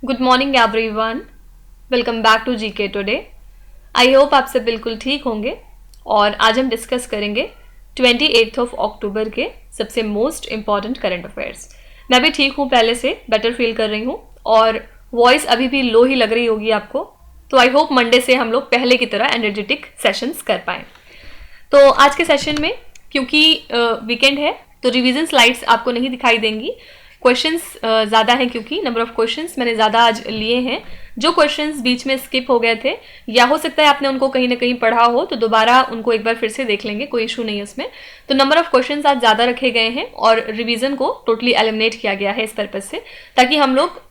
Good morning everyone, welcome back to GK today. I hope आप सब बिल्कुल ठीक होंगे और आज हम डिस्कस करेंगे 28 ऑफ अक्टूबर के सबसे मोस्ट इम्पॉर्टेंट करंट अफेयर्स। मैं भी ठीक हूँ, पहले से बेटर फील कर रही हूँ और वॉइस अभी भी लो ही लग रही होगी आपको, तो आई होप मंडे से हम लोग पहले की तरह एनर्जेटिक सेशंस कर पाएँ। तो आज के सेशन में क्योंकि वीकेंड है तो रिवीजन स्लाइड्स आपको नहीं दिखाई देंगी। क्वेश्चंस ज़्यादा हैं क्योंकि नंबर ऑफ क्वेश्चंस मैंने ज़्यादा आज लिए हैं। जो क्वेश्चंस बीच में स्किप हो गए थे या हो सकता है आपने उनको कहीं ना कहीं पढ़ा हो तो दोबारा उनको एक बार फिर से देख लेंगे, कोई इशू नहीं है उसमें। तो नंबर ऑफ क्वेश्चंस आज ज़्यादा रखे गए हैं और रिवीजन को टोटली एलिमिनेट किया गया है इस पर्पज से, ताकि हम लोग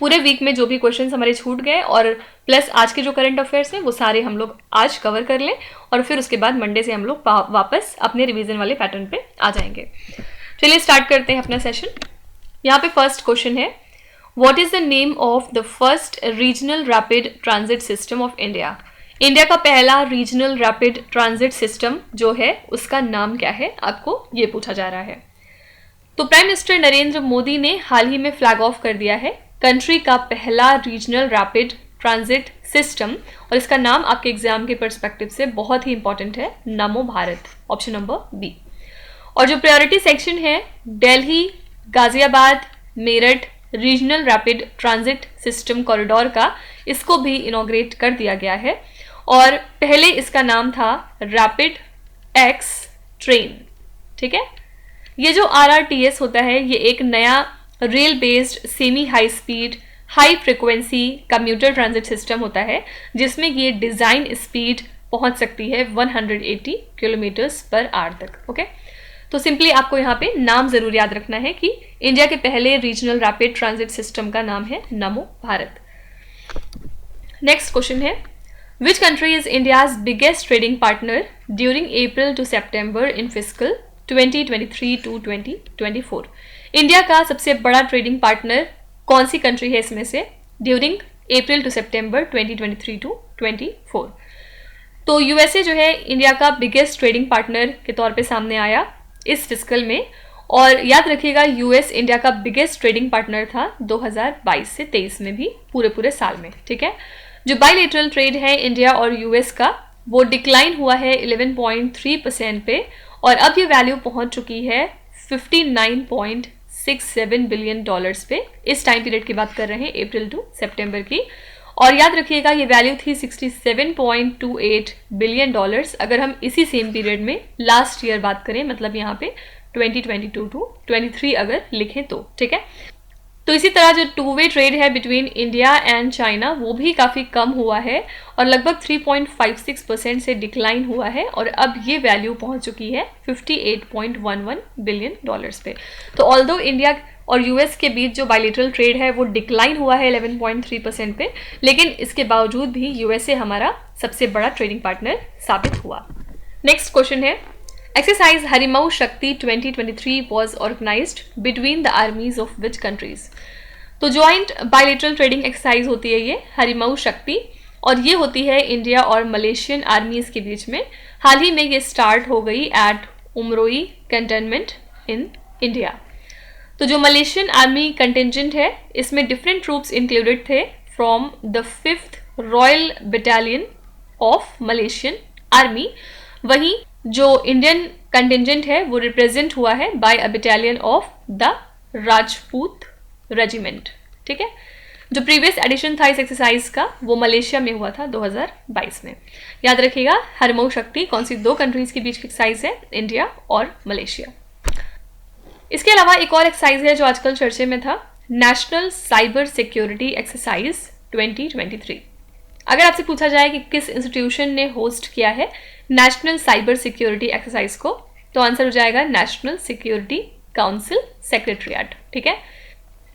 पूरे वीक में जो भी क्वेश्चंस हमारे छूट गए और प्लस आज के जो करंट अफेयर्स हैं वो सारे हम लोग आज कवर कर लें और फिर उसके बाद मंडे से हम लोग वापस अपने रिवीजन वाले पैटर्न पे आ जाएंगे। चलिए स्टार्ट करते हैं अपना सेशन। यहाँ पे फर्स्ट क्वेश्चन है, what is the name of the first regional rapid transit system of India. India का पहला रीजनल रैपिड ट्रांजिट सिस्टम जो है उसका नाम क्या है, आपको ये पूछा जा रहा है। तो प्राइम मिनिस्टर नरेंद्र मोदी ने हाल ही में फ्लैग ऑफ कर दिया है कंट्री का पहला रीजनल रैपिड ट्रांजिट सिस्टम और इसका नाम आपके एग्जाम के पर्सपेक्टिव से बहुत ही इंपॉर्टेंट है, नमो भारत, ऑप्शन नंबर बी। और जो प्रायोरिटी सेक्शन है Delhi Ghaziabad Meerut regional rapid transit system corridor का, इसको भी इनॉग्रेट कर दिया गया है और पहले इसका नाम था रैपिड एक्स ट्रेन। ठीक है, ये जो RRTS होता है ये एक नया rail based semi high speed high frequency commuter transit system होता है जिसमें ये डिज़ाइन स्पीड पहुंच सकती है 180 किलोमीटर्स पर आवर तक। ओके, तो सिंपली आपको यहाँ पे नाम जरूर याद रखना है कि इंडिया के पहले रीजनल रैपिड ट्रांजिट सिस्टम का नाम है नमो भारत। नेक्स्ट क्वेश्चन है, which country is India's biggest trading partner during April to September in fiscal 2023 to 2024। India का सबसे बड़ा ट्रेडिंग पार्टनर कौन सी कंट्री है इसमें से during April to September 2023 to 24। तो यूएसए जो है इंडिया का बिगेस्ट ट्रेडिंग पार्टनर के तौर पे सामने आया इस फिस्कल में, और याद रखिएगा यूएस इंडिया का बिगेस्ट ट्रेडिंग पार्टनर था 2022 से 23 में भी, पूरे साल में। ठीक है, जो बायलेटरल ट्रेड है इंडिया और यूएस का वो डिक्लाइन हुआ है 11.3% पे और अब ये वैल्यू पहुंच चुकी है 59.67 बिलियन डॉलर्स पे। इस टाइम पीरियड की बात कर रहे हैं अप्रैल टू सितंबर की, और याद रखिएगा ये वैल्यू थी 67.28 बिलियन डॉलर्स अगर हम इसी सेम पीरियड में लास्ट ईयर बात करें, मतलब यहाँ पे 2022 टू 23 अगर लिखें तो। ठीक है, तो इसी तरह जो टू वे ट्रेड है बिटवीन इंडिया एंड चाइना वो भी काफ़ी कम हुआ है और लगभग 3.56% से डिक्लाइन हुआ है और अब ये वैल्यू पहुंच चुकी है 58.11 बिलियन डॉलर्स पे। तो ऑल्दो इंडिया और यूएस के बीच जो बायलेटरल ट्रेड है वो डिक्लाइन हुआ है 11.3% पे, लेकिन इसके बावजूद भी यूएसए हमारा सबसे बड़ा ट्रेडिंग पार्टनर साबित हुआ। नेक्स्ट क्वेश्चन है, एक्सरसाइज हरिमऊ शक्ति 2023 was organized between the armies of which countries। तो ज्वाइंट बायलेटरल ट्रेडिंग एक्सरसाइज होती है ये हरिमऊ शक्ति और ये होती है इंडिया और मलेशियन आर्मीज के बीच में। हाल ही में ये स्टार्ट हो गई at Umroi cantonment in India. तो जो मलेशियन आर्मी कंटिजेंट है इसमें डिफरेंट ट्रूप्स इंक्लूडेड थे from the 5th royal battalion of Malaysian army. वहीं जो इंडियन कंटिजेंट है वो रिप्रेजेंट हुआ है by a battalion of the Rajput regiment. ठीक है, जो प्रीवियस एडिशन था इस एक्सरसाइज का वो मलेशिया में हुआ था 2022 में। याद रखिएगा हरिमऊ शक्ति कौन सी दो कंट्रीज के बीच की एक्सरसाइज है, इंडिया और मलेशिया। इसके अलावा एक और एक्सरसाइज है जो आजकल चर्चे में था, नेशनल साइबर सिक्योरिटी एक्सरसाइज 2023। अगर आपसे पूछा जाए कि किस इंस्टीट्यूशन ने होस्ट किया है नेशनल साइबर सिक्योरिटी एक्सरसाइज को, तो आंसर हो जाएगा नेशनल सिक्योरिटी काउंसिल सेक्रेटरीट। ठीक है,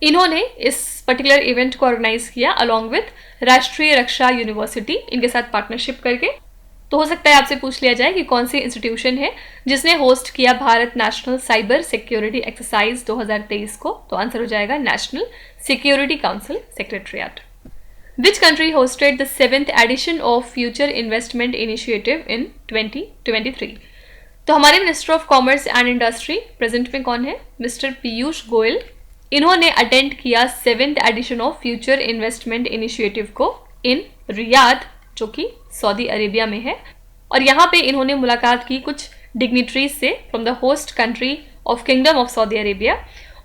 इन्होंने इस पर्टिकुलर इवेंट को ऑर्गेनाइज किया अलॉन्ग विथ राष्ट्रीय रक्षा यूनिवर्सिटी, इनके साथ पार्टनरशिप करके। तो हो सकता है आपसे पूछ लिया जाए कि कौन सी इंस्टीट्यूशन है जिसने होस्ट किया Bharat national cyber security exercise 2023 को, तो आंसर हो जाएगा national security council secretariat. Which country hosted the 7th edition of Future Investment Initiative in 2023? तो हमारे minister of commerce and industry present में कौन है, मिस्टर पीयूष गोयल, इन्होंने अटेंड किया 7th edition of future investment initiative को इन रियाद, जो कि सऊदी अरेबिया में है। और यहाँ पे इन्होंने मुलाकात की कुछ डिग्निटरीज से from the host country of kingdom of Saudi Arabia.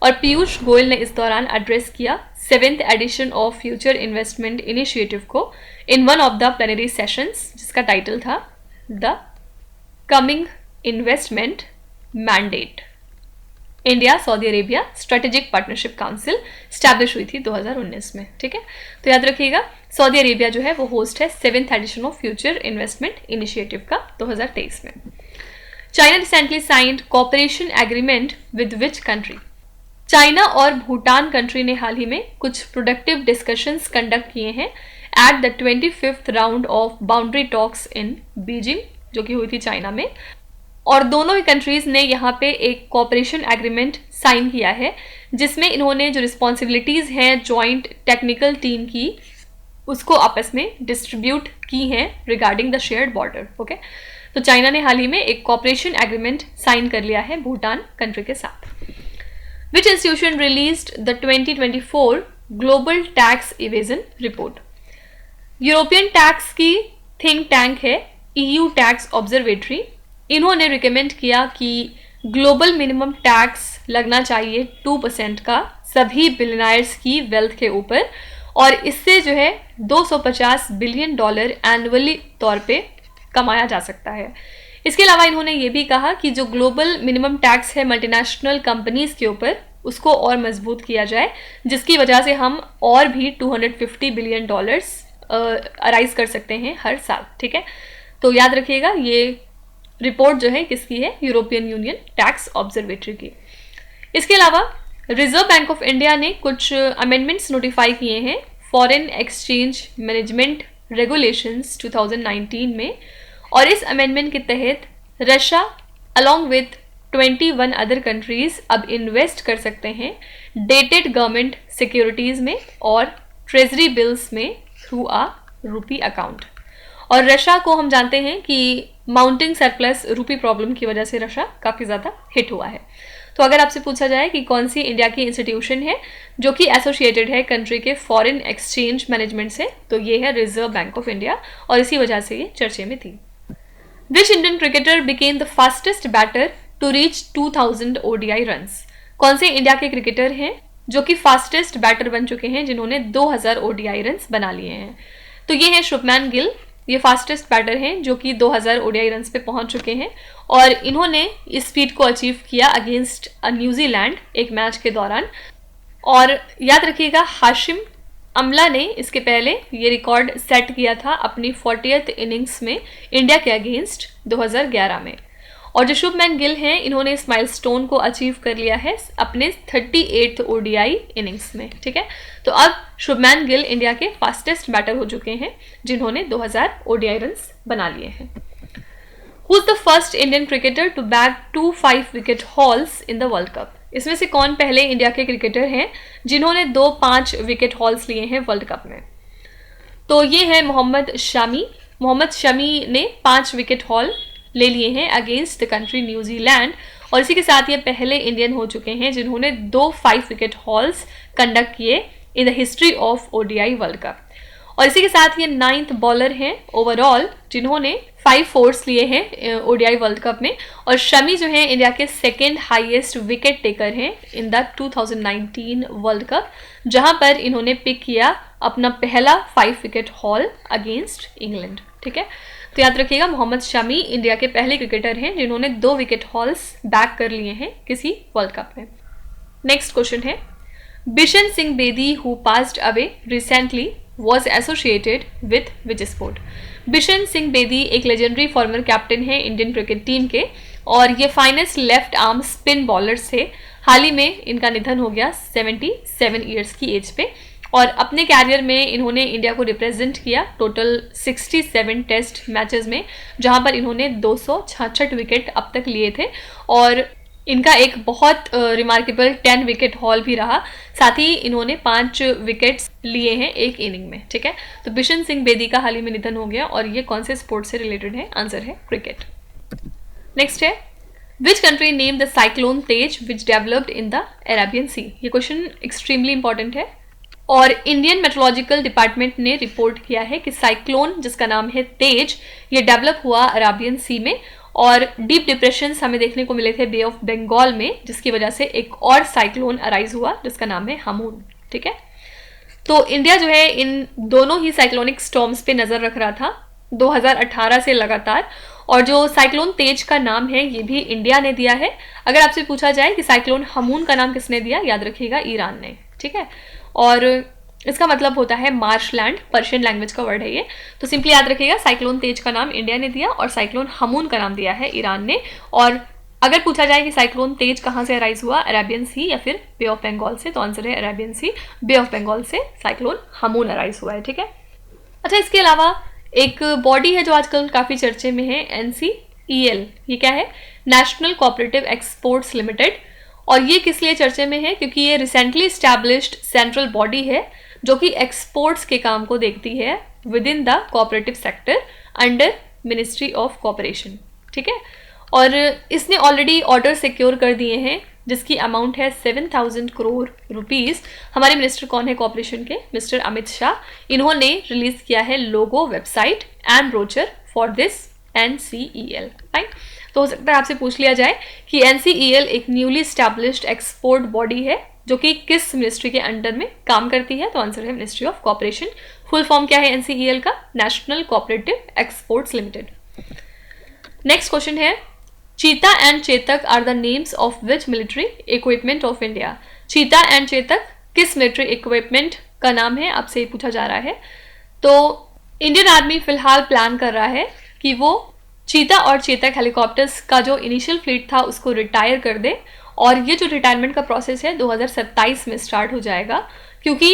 और पीयूष गोयल ने इस दौरान एड्रेस किया 7th edition of future investment initiative को in one of the plenary sessions, जिसका टाइटल था the coming investment mandate. India Saudi Arabia strategic partnership council establish हुई थी 2019 में। ठीक है, तो याद रखिएगा सऊदी अरेबिया जो है वो होस्ट है 7th edition of future investment initiative का 2023 में। China recently signed cooperation agreement with which country? China और भूटान कंट्री ने हाल ही में कुछ प्रोडक्टिव डिस्कशंस कंडक्ट किए हैं at the 25th round of boundary talks in Beijing, जो कि हुई थी चाइना में। और दोनों ही कंट्रीज ने यहाँ पे एक कोऑपरेशन एग्रीमेंट साइन किया है, जिसमें इन्होंने जो रिस्पॉन्सिबिलिटीज हैं जॉइंट टेक्निकल टीम की, उसको आपस में डिस्ट्रीब्यूट की हैं regarding the shared border. Okay, तो चाइना ने हाल ही में एक कोऑपरेशन एग्रीमेंट साइन कर लिया है भूटान कंट्री के साथ। विच institution released the 2024 global tax evasion report? European tax की थिंक टैंक है EU टैक्स ऑब्जर्वेटरी। इन्होंने रिकमेंड किया कि ग्लोबल मिनिमम टैक्स लगना चाहिए 2% का सभी बिलियनर्स की वेल्थ के ऊपर, और इससे जो है $250 बिलियन एनुअली तौर पे कमाया जा सकता है। इसके अलावा इन्होंने ये भी कहा कि जो ग्लोबल मिनिमम टैक्स है मल्टीनेशनल कंपनीज के ऊपर, उसको और मजबूत किया जाए, जिसकी वजह से हम और भी $250 बिलियन अराइज कर सकते हैं हर साल। ठीक है, तो याद रखिएगा ये रिपोर्ट जो है किसकी है? यूरोपियन यूनियन टैक्स ऑब्जर्वेटरी की। इसके अलावा रिजर्व बैंक ऑफ इंडिया ने कुछ अमेंडमेंट्स नोटिफाई किए हैं फॉरेन एक्सचेंज मैनेजमेंट रेगुलेशंस 2019 में, और इस अमेंडमेंट के तहत Russia along with 21 other countries अब इन्वेस्ट कर सकते हैं डेटेड गवर्नमेंट सिक्योरिटीज में और ट्रेजरी बिल्स में थ्रू अ रूपी अकाउंट। और रशिया को हम जानते हैं कि माउंटिंग सरप्लस रूपी प्रॉब्लम की वजह से रशिया काफ़ी ज़्यादा हिट हुआ है। तो अगर आपसे पूछा जाए कि कौन सी इंडिया की इंस्टीट्यूशन है जो कि एसोसिएटेड है कंट्री के फॉरेन एक्सचेंज मैनेजमेंट से, तो ये है रिजर्व बैंक ऑफ इंडिया, और इसी वजह से ये चर्चे में थी। Which Indian cricketer became the fastest batter to reach 2000 ODI runs? कौन से इंडिया के क्रिकेटर हैं जो कि फास्टेस्ट बैटर बन चुके हैं जिन्होंने 2000 ODI रन्स बना लिए हैं? तो ये है शुभमैन गिल, ये फास्टेस्ट बैटर हैं जो कि 2000 ODI रन्स पे पहुंच चुके हैं, और इन्होंने इस फीट को अचीव किया अगेंस्ट न्यूजीलैंड एक मैच के दौरान। और याद रखिएगा हाशिम अमला ने इसके पहले ये रिकॉर्ड सेट किया था अपनी 40th इनिंग्स में इंडिया के अगेंस्ट 2011 में। और जो शुभमैन गिल हैं इन्होंने इस माइलस्टोन को अचीव कर लिया है अपने 38th ODI इनिंग्स में। ठीक है, तो अब शुभमैन गिल इंडिया के फास्टेस्ट बैटर हो चुके हैं जिन्होंने 2000 ODI रन्स बना लिए हैं। Who is the first Indian cricketer to bag 2 5 wicket hauls in the world cup? इसमें से कौन पहले इंडिया के क्रिकेटर हैं जिन्होंने 2 5 विकेट हॉल्स लिए हैं वर्ल्ड कप में? तो ये है मोहम्मद शमी। मोहम्मद शमी ने 5 विकेट हॉल ले लिए हैं अगेंस्ट द कंट्री न्यूजीलैंड, और इसी के साथ ये पहले इंडियन हो चुके हैं जिन्होंने 2 5 विकेट हॉल्स कंडक्ट किए in the history of ODI world cup. और इसी के साथ ये 9th बॉलर हैं ओवरऑल जिन्होंने 5 4s लिए हैं ODI वर्ल्ड कप में, और शमी जो है इंडिया के 2nd हाईएस्ट विकेट टेकर हैं इन द 2019 वर्ल्ड कप, जहां पर इन्होंने पिक किया अपना पहला 5 विकेट हॉल अगेंस्ट इंग्लैंड। ठीक है, तो याद रखिएगा मोहम्मद शमी इंडिया के पहले क्रिकेटर हैं जिन्होंने 2 विकेट हॉल्स बैक कर लिए हैं किसी वर्ल्ड कप में। नेक्स्ट क्वेश्चन है Bishan Singh Bedi who passed away recently was associated with which sport? Bishan Singh Bedi एक लेजेंडरी फॉर्मर कैप्टन है इंडियन क्रिकेट टीम के, और ये finest left arm spin bowlers थे। हाल ही में इनका निधन हो गया 77 ईयर्स की एज पे, और अपने कैरियर में इन्होंने इंडिया को रिप्रेजेंट किया टोटल 67 टेस्ट मैचेस में, जहां पर इन्होंने 266 विकेट अब तक लिए थे, और इनका एक बहुत रिमार्केबल 10 विकेट हॉल भी रहा। साथ ही इन्होंने 5 विकेट्स लिए हैं एक इनिंग में। ठीक है, तो बिशन सिंह बेदी का हाल ही में निधन हो गया, और ये कौन से स्पोर्ट से रिलेटेड है? आंसर है क्रिकेट। नेक्स्ट है which country name the cyclone Tej which developed in the Arabian sea? ये क्वेश्चन एक्सट्रीमली इंपॉर्टेंट है और इंडियन मेट्रोलॉजिकल डिपार्टमेंट ने रिपोर्ट किया है कि साइक्लोन जिसका नाम है तेज, ये डेवलप हुआ अरेबियन सी में और डीप डिप्रेशन हमें देखने को मिले थे बे ऑफ बंगाल में, जिसकी वजह से एक और साइक्लोन अराइज हुआ जिसका नाम है हमून। ठीक है, तो इंडिया जो है इन दोनों ही साइक्लोनिक स्टॉर्म्स पे नजर रख रहा था 2018 से लगातार, और जो साइक्लोन तेज का नाम है ये भी इंडिया ने दिया है। अगर आपसे पूछा जाए कि साइक्लोन हमून का नाम किसने दिया, याद रखिएगा ईरान ने। ठीक है, और इसका मतलब होता है मार्शलैंड, पर्शियन लैंग्वेज का वर्ड है ये। तो सिंपली याद रखिएगा साइक्लोन तेज का नाम इंडिया ने दिया और साइक्लोन हमून का नाम दिया है ईरान ने। और अगर पूछा जाए कि साइक्लोन तेज कहाँ से अराइज हुआ, अरेबियन सी या फिर बे ऑफ बंगाल से, तो आंसर है Arabian sea, bay of Bengal से साइक्लोन हमून अराइज हुआ है। ठीक है, अच्छा इसके अलावा एक बॉडी है जो आजकल काफ़ी चर्चे में है, NCEL। ये क्या है? National cooperative exports limited. और ये किस लिए चर्चे में है? क्योंकि ये रिसेंटली स्टैब्लिश्ड सेंट्रल बॉडी है जो कि एक्सपोर्ट्स के काम को देखती है with in the cooperative sector under ministry of cooperation. ठीक है, और इसने ऑलरेडी ऑर्डर सिक्योर कर दिए हैं जिसकी अमाउंट है 7,000 करोड़ रुपीस। हमारे मिनिस्टर कौन है कॉर्पोरेशन के? मिस्टर अमित शाह। इन्होंने रिलीज किया है logo, website and brochure for this NCEL। Fine, तो हो सकता है आपसे पूछ लिया जाए कि NCEL एक न्यूली स्टैब्लिश्ड एक्सपोर्ट बॉडी है जो कि किस मिनिस्ट्री के अंडर में काम करती है, तो आंसर है ministry of corporation. Full form क्या है NCEL का? National cooperative exports limited. Next question है, Cheetah and Chetak are the names of which military equipment of India? Cheetah and Chetak किस मिलिट्री इक्विपमेंट का नाम है, आपसे पूछा जा रहा है। तो इंडियन आर्मी फिलहाल प्लान कर रहा है कि वो चीता और चेतक हेलीकॉप्टर्स का जो इनिशियल फ्लीट था उसको रिटायर कर दे, और ये जो रिटायरमेंट का प्रोसेस है 2027 में स्टार्ट हो जाएगा, क्योंकि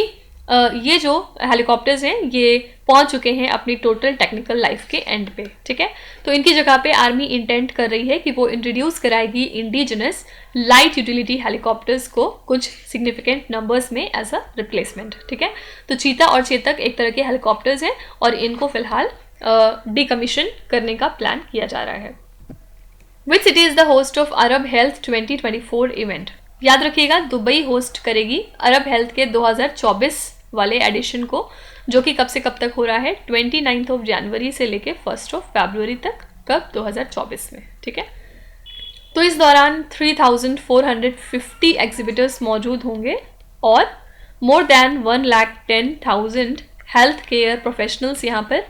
ये जो हेलीकॉप्टर्स हैं ये पहुंच चुके हैं अपनी टोटल टेक्निकल लाइफ के एंड पे। ठीक है, तो इनकी जगह पे आर्मी इंटेंट कर रही है कि वो इंट्रोड्यूस कराएगी इंडिजिनस लाइट यूटिलिटी हेलीकॉप्टर्स को कुछ सिग्निफिकेंट नंबर्स में एज अ रिप्लेसमेंट। ठीक है, तो चीता और चेतक एक तरह के हेलीकॉप्टर्स हैं और इनको फिलहाल डिकमीशन करने का प्लान किया जा रहा है। Which city is the host of Arab health 2024 event? याद रखिएगा दुबई होस्ट करेगी अरब हेल्थ के 2024 वाले एडिशन को, जो कि कब से कब तक हो रहा है? 29 जनवरी से लेके 1 फरवरी तक। कब? 2024 में। ठीक है, तो इस दौरान 3,450 एग्जिबिटर्स मौजूद होंगे और more than 1,10,000 health care professionals यहाँ पर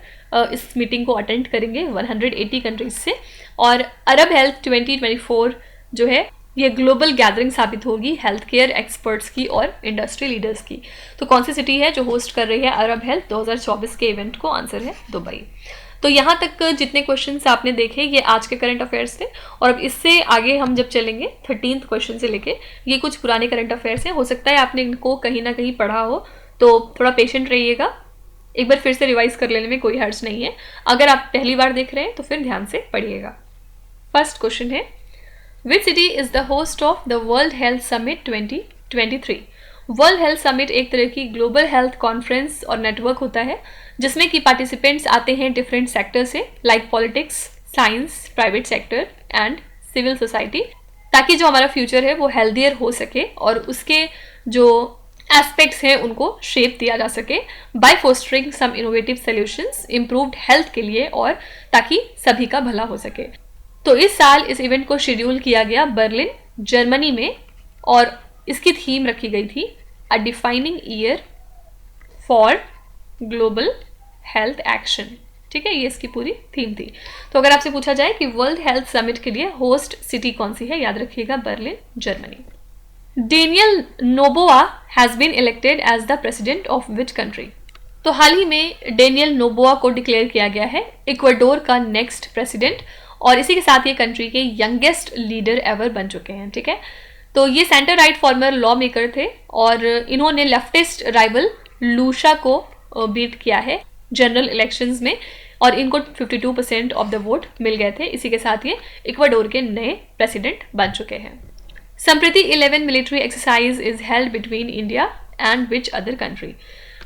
इस मीटिंग को अटेंड करेंगे 180 कंट्रीज से। और अरब हेल्थ 2024 जो है ये ग्लोबल गैदरिंग साबित होगी हेल्थ केयर एक्सपर्ट्स की और इंडस्ट्री लीडर्स की। तो कौन सी सिटी है जो होस्ट कर रही है अरब हेल्थ 2024 के इवेंट को? आंसर है दुबई। तो यहाँ तक जितने क्वेश्चंस आपने देखे ये आज के करंट अफेयर्स थे, और अब इससे आगे हम जब चलेंगे 13th क्वेश्चन से लेके, ये कुछ पुराने करंट अफेयर्स हैं। हो सकता है आपने इनको कहीं ना कहीं पढ़ा हो, तो थोड़ा पेशेंट रहिएगा, एक बार फिर से रिवाइज कर लेने में कोई हर्ज नहीं है। अगर आप पहली बार देख रहे हैं तो फिर ध्यान से पढ़िएगा। फर्स्ट क्वेश्चन है, which city is the host of the world health summit 2023? World health summit एक तरह की ग्लोबल हेल्थ कॉन्फ्रेंस और नेटवर्क होता है जिसमें कि पार्टिसिपेंट्स आते हैं डिफरेंट सेक्टर से, like politics, science, private sector and civil society, ताकि जो हमारा फ्यूचर है वो हेल्दियर हो सके और उसके जो एस्पेक्ट्स हैं उनको शेप दिया जा सके by fostering some innovative solutions improved health के लिए, और ताकि सभी का भला हो सके। तो इस साल इस इवेंट को शेड्यूल किया गया बर्लिन, जर्मनी में, और इसकी थीम रखी गई थी a defining year for global health action. ठीक है, ये इसकी पूरी थीम थी। तो अगर आपसे पूछा जाए कि वर्ल्ड हेल्थ समिट के लिए होस्ट सिटी कौन सी है, याद रखिएगा Berlin, Germany. Daniel Noboa has been elected as the president of which country? तो हाल ही में डेनियल नोबोआ को डिक्लेयर किया गया है इक्वाडोर का नेक्स्ट प्रेसिडेंट, और इसी के साथ ये कंट्री के यंगेस्ट लीडर एवर बन चुके हैं। ठीक है, तो ये centre right former law maker थे और इन्होंने लेफ्टिस्ट राइवल लूशा को बीट किया है जनरल इलेक्शंस में, और इनको 52% ऑफ द वोट मिल गए थे। इसी के साथ ये इक्वाडोर के नए प्रेसिडेंट बन चुके हैं। संप्रति 11 military exercise is held between India and which other country?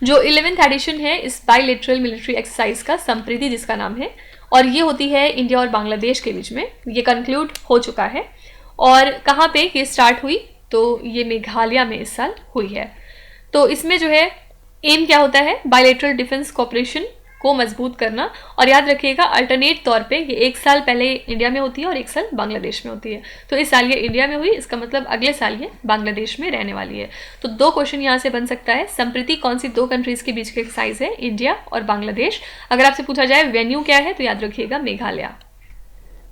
जो 11th एडिशन है इस बायलेटरल मिलिट्री एक्सरसाइज का, संप्रति जिसका नाम है, और ये होती है इंडिया और बांग्लादेश के बीच में। ये कंक्लूड हो चुका है। और कहाँ पे ये स्टार्ट हुई, तो ये मेघालय में इस साल हुई है। तो इसमें जो है एम क्या होता है, बायलैटरल डिफेंस कोऑपरेशन को मजबूत करना। और याद रखिएगा अल्टरनेट तौर पे ये एक साल पहले इंडिया में होती है और एक साल बांग्लादेश में होती है। तो इस साल ये इंडिया में हुई, इसका मतलब अगले साल ये बांग्लादेश में रहने वाली है। तो 2 क्वेश्चन यहाँ से बन सकता है। संप्रति कौन सी 2 कंट्रीज के बीच का एक्सरसाइज है, इंडिया और बांग्लादेश। अगर आपसे पूछा जाए वेन्यू क्या है, तो याद रखिएगा Meghalaya.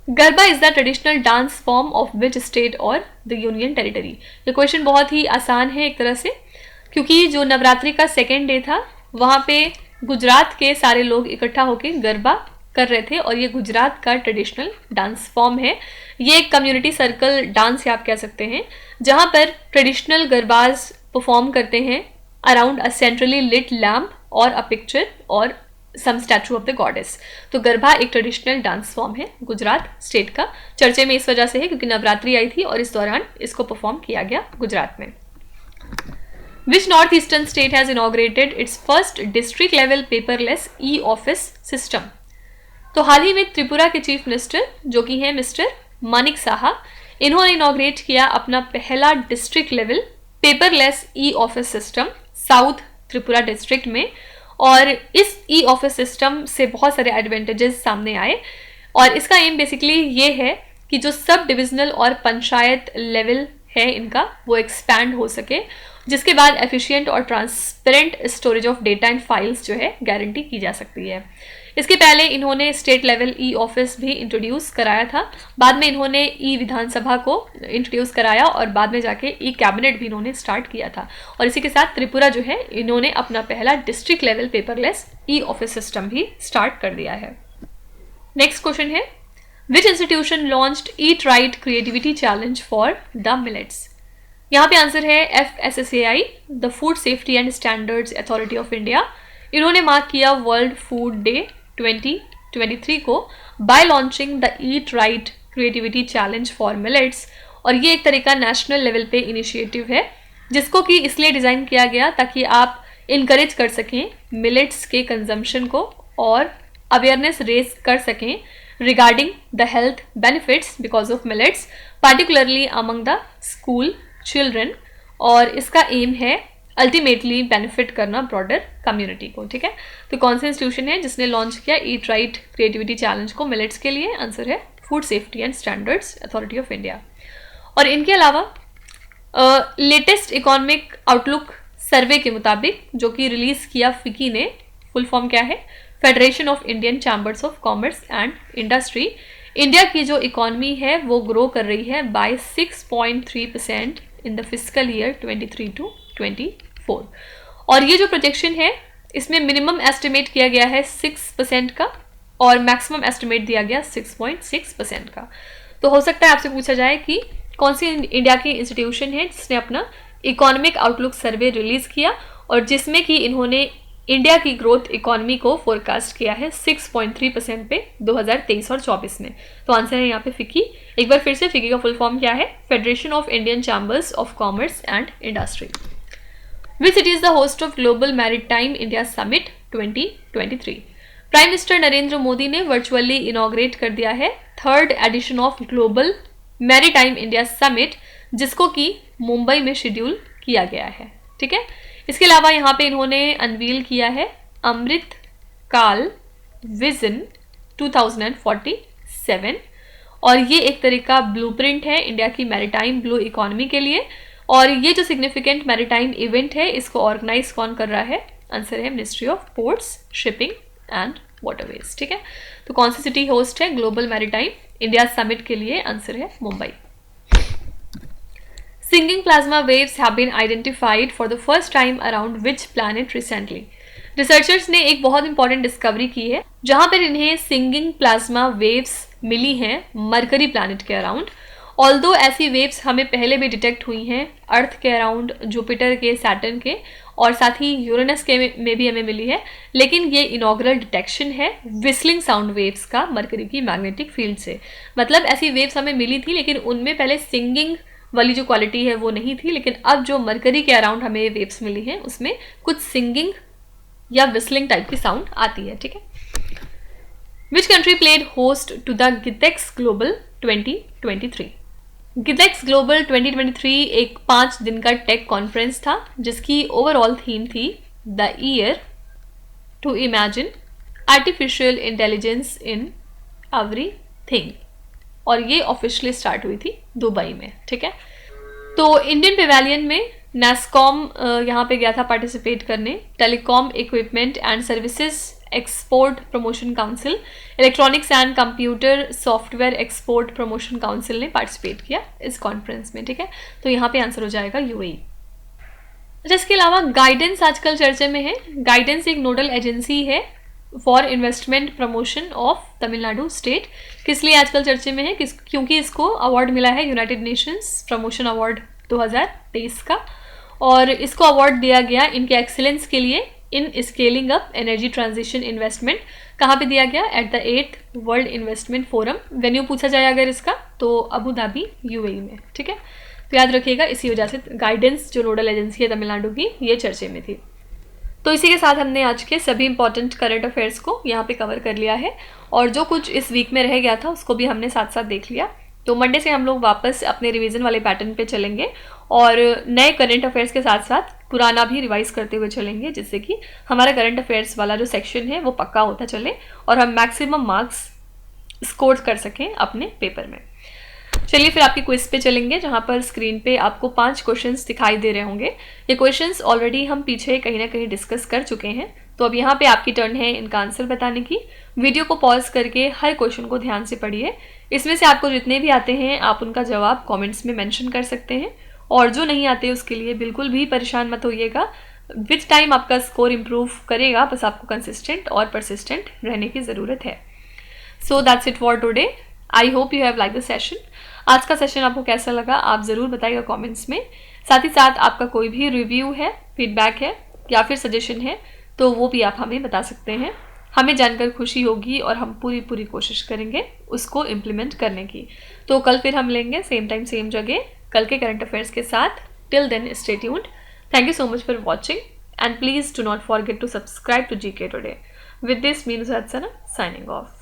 Garba is the traditional dance form of which state और द यूनियन टेरिटरी। ये क्वेश्चन बहुत ही आसान है एक तरह से, क्योंकि जो नवरात्रि का सेकेंड डे था वहाँ पे गुजरात के सारे लोग इकट्ठा होकर गरबा कर रहे थे और ये गुजरात का ट्रेडिशनल डांस फॉर्म है। ये एक कम्युनिटी सर्कल डांस है आप कह सकते हैं, जहाँ पर ट्रेडिशनल गरबाज परफॉर्म करते हैं around a centrally lit lamp और अ पिक्चर और some statue of the goddess. तो गरबा एक ट्रेडिशनल डांस फॉर्म है गुजरात स्टेट का। चर्चे में इस वजह से है क्योंकि नवरात्रि आई थी और इस दौरान इसको परफॉर्म किया गया गुजरात में। Which northeastern state has inaugurated its first district level paperless e-office system? तो हाल ही में त्रिपुरा के चीफ मिनिस्टर जो कि हैं मिस्टर मानिक साहा, इन्होंने इनॉग्रेट किया अपना पहला district level paperless e office system south Tripura district में। और इस ई ऑफिस सिस्टम से बहुत सारे एडवांटेजेस सामने आए और इसका एम बेसिकली ये है कि जो सब डिविजनल और पंचायत लेवल है इनका वो एक्सपैंड हो सके, जिसके बाद एफिशिएंट और transparent storage of data and files जो है गारंटी की जा सकती है। इसके पहले इन्होंने स्टेट लेवल ई ऑफिस भी इंट्रोड्यूस कराया था, बाद में इन्होंने ई विधानसभा को इंट्रोड्यूस कराया और बाद में जाके ई कैबिनेट भी इन्होंने स्टार्ट किया था। और इसी के साथ त्रिपुरा जो है इन्होंने अपना पहला district level paperless e office system भी स्टार्ट कर दिया है। नेक्स्ट क्वेश्चन है, विच institution launched eat right creativity challenge for the millets. यहाँ पे आंसर है FSSAI, the food safety and standards authority of India. इन्होंने मार्क किया वर्ल्ड फूड डे 2023 को bye launching the eat right creativity challenge for millets. और ये एक तरह का नेशनल लेवल पे इनिशिएटिव है जिसको कि इसलिए डिज़ाइन किया गया ताकि आप इनकरेज कर सकें मिलेट्स के कंजम्पशन को और अवेयरनेस रेज कर सकें regarding the health benefits because of millets, particularly among the school children. और इसका एम है अल्टीमेटली बेनिफिट करना ब्रॉडर कम्युनिटी को। ठीक है, तो कौन सा इंस्टीट्यूशन है जिसने लॉन्च किया ईट राइट क्रिएटिविटी चैलेंज को मिलेट्स के लिए? आंसर है food safety and standards authority of India. और इनके अलावा लेटेस्ट इकोनॉमिक आउटलुक सर्वे के मुताबिक जो कि रिलीज किया फिकी ने, फुल फॉर्म क्या है, federation of Indian chambers of commerce and industry, India की जो इकॉनमी है वो ग्रो कर रही है by 6.3% in the physical year 23 to 24। और ये जो प्रोजेक्शन है इसमें मिनिमम एस्टिमेट किया गया है 6% का और मैक्सिमम एस्टिमेट दिया गया 6.6% का। तो हो सकता है आपसे पूछा जाए कि कौन सी इंडिया की इंस्टीट्यूशन है जिसने अपना इकोनॉमिक आउटलुक सर्वे रिलीज किया और जिसमें कि इन्होंने इंडिया की ग्रोथ इकोनॉमी को फोरकास्ट किया है 6.3% पे 2023 और 24 में। तो आंसर है यहाँ पे फिकी। एक बार फिर से फिकी का फुल फॉर्म क्या है? Federation of Indian chambers of commerce and industry. Which city is the host of global maritime India summit 2023? Prime minister Narendra Modi ने वर्चुअली इनॉग्रेट कर दिया है 3rd edition of global maritime India summit, जिसको कि मुंबई में schedule किया गया है। ठीक है, इसके अलावा यहाँ पे इन्होंने अनवील किया है अमृत काल विजन 2047 और ये एक तरह का ब्लूप्रिंट है इंडिया की मैरीटाइम ब्लू इकोनॉमी के लिए। और ये जो सिग्निफिकेंट मैरीटाइम इवेंट है इसको ऑर्गेनाइज कौन कर रहा है? आंसर है ministry of ports, shipping and waterways. ठीक है, तो कौन सी सिटी होस्ट है ग्लोबल मैरीटाइम इंडिया समिट के लिए? आंसर है Mumbai. Singing plasma waves have been identified for the first time around which planet recently? Researchers ने एक बहुत इंपॉर्टेंट डिस्कवरी की है जहां पर इन्हें सिंगिंग प्लाज्मा वेव्स मिली हैं मरकरी प्लैनेट के अराउंड। ऑल्दो ऐसी वेव्स हमें पहले भी डिटेक्ट हुई हैं अर्थ के अराउंड, जुपिटर के, सैटर्न के और साथ ही यूरेनस के में भी हमें मिली है, लेकिन ये इनॉग्रल डिटेक्शन है विस्लिंग साउंड वेव्स का मरकरी की मैग्नेटिक फील्ड से। मतलब ऐसी वेव्स हमें मिली थी लेकिन उनमें पहले सिंगिंग वाली जो क्वालिटी है वो नहीं थी, लेकिन अब जो मरकरी के अराउंड हमें वेव्स मिली हैं उसमें कुछ सिंगिंग या विस्लिंग टाइप की साउंड आती है। ठीक है, which country played host to the GITEX global 2023? GITEX global 2023 एक 5 दिन का टेक कॉन्फ्रेंस था जिसकी ओवरऑल थीम थी the year to imagine artificial intelligence in everything, और ये ऑफिशियली स्टार्ट हुई थी दुबई में, ठीक है। तो इंडियन पेवेलियन में नैसकॉम यहाँ पे गया था पार्टिसिपेट करने, telecom equipment and services export promotion council, electronics and computer software export promotion council ने पार्टिसिपेट किया इस कॉन्फ्रेंस में, ठीक है। तो यहाँ पे आंसर हो जाएगा यूएई। अच्छा, इसके अलावा गाइडेंस आजकल चर्चे में है। गाइडेंस एक नोडल एजेंसी है for investment promotion of Tamil Nadu state. किस लिए आजकल चर्चे में है? क्योंकि इसको अवार्ड मिला है यूनाइटेड नेशंस प्रमोशन अवार्ड 2023 का, और इसको अवार्ड दिया गया इनके एक्सीलेंस के लिए in scaling up energy transition investment. कहाँ पे दिया गया? At the 8th world investment forum. Venue पूछा जाए अगर इसका तो अबू धाबी यूएई में, ठीक है। तो याद रखिएगा, इसी वजह से गाइडेंस जो नोडल एजेंसी है तमिलनाडु की, ये चर्चे में थी। तो इसी के साथ हमने आज के सभी इंपॉर्टेंट करंट अफेयर्स को यहाँ पे कवर कर लिया है, और जो कुछ इस वीक में रह गया था उसको भी हमने साथ साथ देख लिया। तो मंडे से हम लोग वापस अपने रिवीजन वाले पैटर्न पे चलेंगे और नए करंट अफेयर्स के साथ साथ पुराना भी रिवाइज करते हुए चलेंगे, जिससे कि हमारा करंट अफेयर्स वाला जो सेक्शन है वो पक्का होता चले और हम मैक्सिमम मार्क्स स्कोर कर सकें अपने पेपर में। चलिए फिर आपकी क्विज पे चलेंगे, जहाँ पर स्क्रीन पे आपको 5 क्वेश्चंस दिखाई दे रहे होंगे। ये क्वेश्चंस ऑलरेडी हम पीछे कहीं ना कहीं डिस्कस कर चुके हैं, तो अब यहाँ पे आपकी टर्न है इनका आंसर बताने की। वीडियो को पॉज करके हर क्वेश्चन को ध्यान से पढ़िए। इसमें से आपको जितने भी आते हैं आप उनका जवाब कॉमेंट्स में मैंशन कर सकते हैं, और जो नहीं आते उसके लिए बिल्कुल भी परेशान मत होइएगा। विथ टाइम आपका स्कोर इम्प्रूव करेगा, बस आपको कंसिस्टेंट और परसिस्टेंट रहने की ज़रूरत है। So that's it for today. I hope you have like the session. आज का सेशन आपको कैसा लगा आप ज़रूर बताइएगा कमेंट्स में। साथ ही साथ आपका कोई भी रिव्यू है, फीडबैक है या फिर सजेशन है तो वो भी आप हमें बता सकते हैं। हमें जानकर खुशी होगी और हम पूरी कोशिश करेंगे उसको इम्प्लीमेंट करने की। तो कल फिर हम लेंगे सेम टाइम सेम जगह कल के करंट अफेयर्स के साथ। Till then stay tuned. Thank you so much for watching and please do not forget to subscribe to GK Today. With this, me Nusrat Sana signing off.